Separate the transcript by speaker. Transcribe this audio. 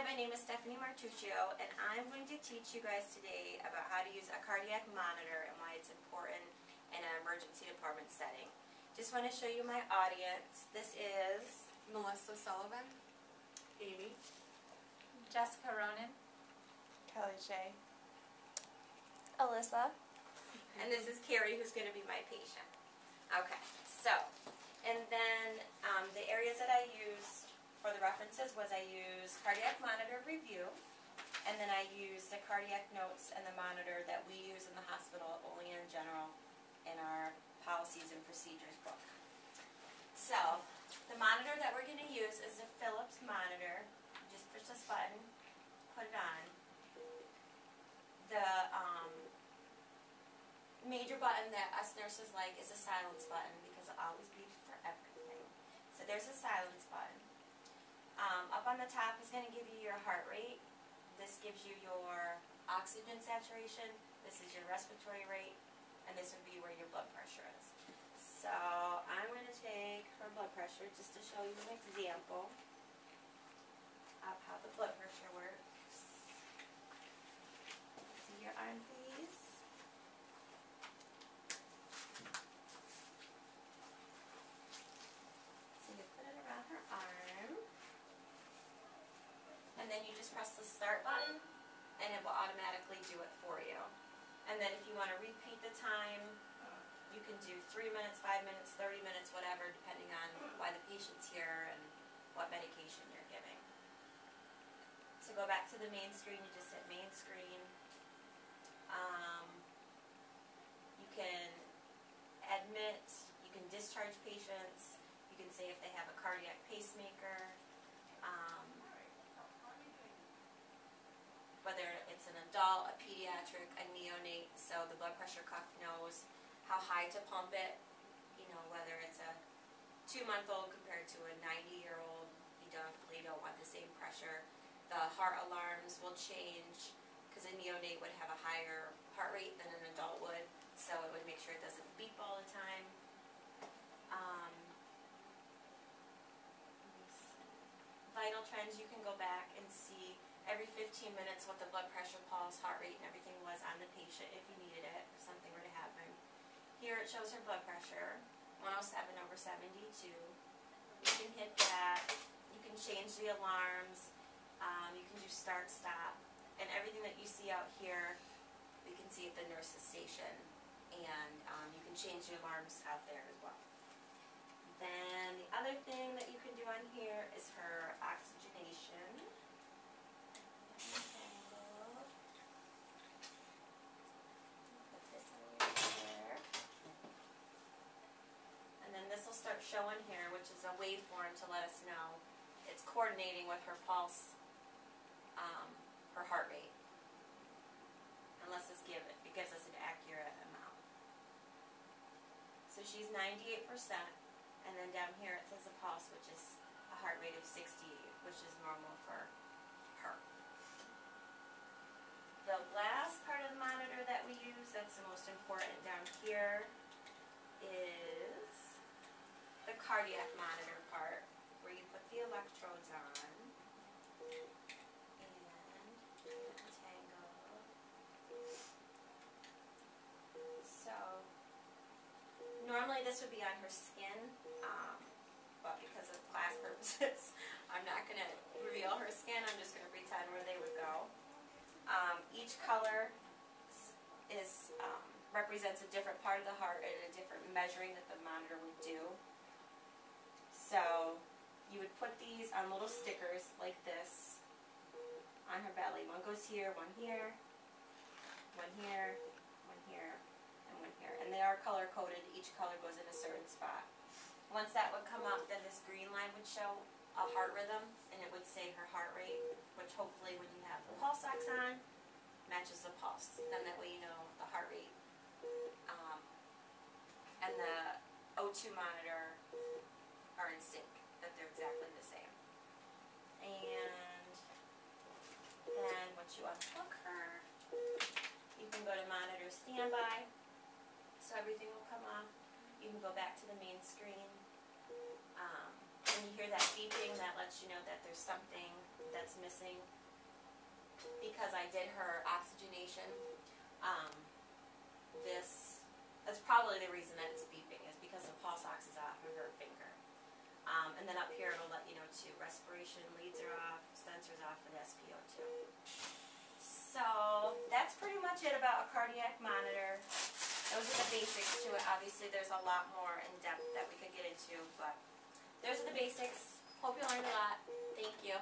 Speaker 1: Hi, my name is Stephanie Martuccio, and I'm going to teach you guys today about how to use a cardiac monitor and why it's important in an emergency department setting. Just want to show you my audience. This is
Speaker 2: Melissa Sullivan, Amy,
Speaker 3: Jessica Ronan,
Speaker 2: Kelly Shea,
Speaker 3: Alyssa,
Speaker 1: and this is Carrie, who's going to be my patient. Okay, so, and then the areas that I used for the references was I used cardiac monitor review, and then I used the cardiac notes and the monitor that we use in the hospital, only in general, in our policies and procedures book. So, the monitor that we're going to use is a Philips monitor. Just push this button, put it on. The major button that us nurses like is a silence button because it always beeps for everything. So there's a silence button. Up on the top is going to give you your heart rate. This gives you your oxygen saturation. This is your respiratory rate. And this would be where your blood pressure is. So I'm going to take her blood pressure just to show you an example of how the blood pressure works. See your arm, please. So you put it around her arm. And then you just press the start button, and it will automatically do it for you. And then if you want to repeat the time, you can do 3 minutes, 5 minutes, 30 minutes, whatever, depending on why the patient's here and what medication you're giving. So go back to the main screen. You just hit main screen. You can admit, you can discharge patients, you can say if they have a cardiac pacemaker, whether it's an adult, a pediatric, a neonate, so the blood pressure cuff knows how high to pump it, you know, whether it's a 2-month-old compared to a 90-year-old, you definitely don't want the same pressure. The heart alarms will change because a neonate would have a higher heart rate than an adult would, so it would make sure it doesn't beep all the time. Vital trends, you can go back and see every 15 minutes what the blood pressure, pulse, heart rate, and everything was on the patient if you needed it, if something were to happen. Here it shows her blood pressure, 107/72. You can hit that. You can change the alarms. You can do start, stop. And everything that you see out here, you can see at the nurse's station. And you can change the alarms out there as well. Then the other thing that you can do on here is her oxygenation. Put this over here. And then this will start showing here, which is a waveform to let us know it's coordinating with her pulse, her heart rate. Unless it gives us an accurate amount. So she's 98%. And then down here it says a pulse, which is a heart rate of 68, which is normal for her. The last part of the monitor that we use, that's the most important down here, is the cardiac monitor part, where you put the electrodes on. And untangle. So, normally this would be on her skin, but because of class purposes, I'm not going to reveal her skin. I'm just going to pretend where they would go. Each color represents a different part of the heart and a different measuring that the monitor would do. So you would put these on little stickers like this on her belly. One goes here, one here, one here, one here, and one here. And they are color coded. Each color goes in a certain spot. Once that would come up, then this green line would show a heart rhythm, and it would say her heart rate, which hopefully when you have the pulse ox on, matches the pulse. Then that way you know the heart rate. And the O2 monitor are in sync, that they're exactly the same. And then once you unhook her, you can go to monitor standby, so everything will come off. You can go back to the main screen. When you hear that beeping, that lets you know that there's something that that's missing because I did her oxygenation. That's probably the reason that it's beeping, is because the pulse ox is off of her finger. And then up here it'll let you know too, respiration leads are off, sensors off, and SpO2. So that's pretty much it about a cardiac monitor. Those are the basics to it. Obviously there's a lot more in depth that we could get into, but those are the basics. Hope you learned a lot. Thank you.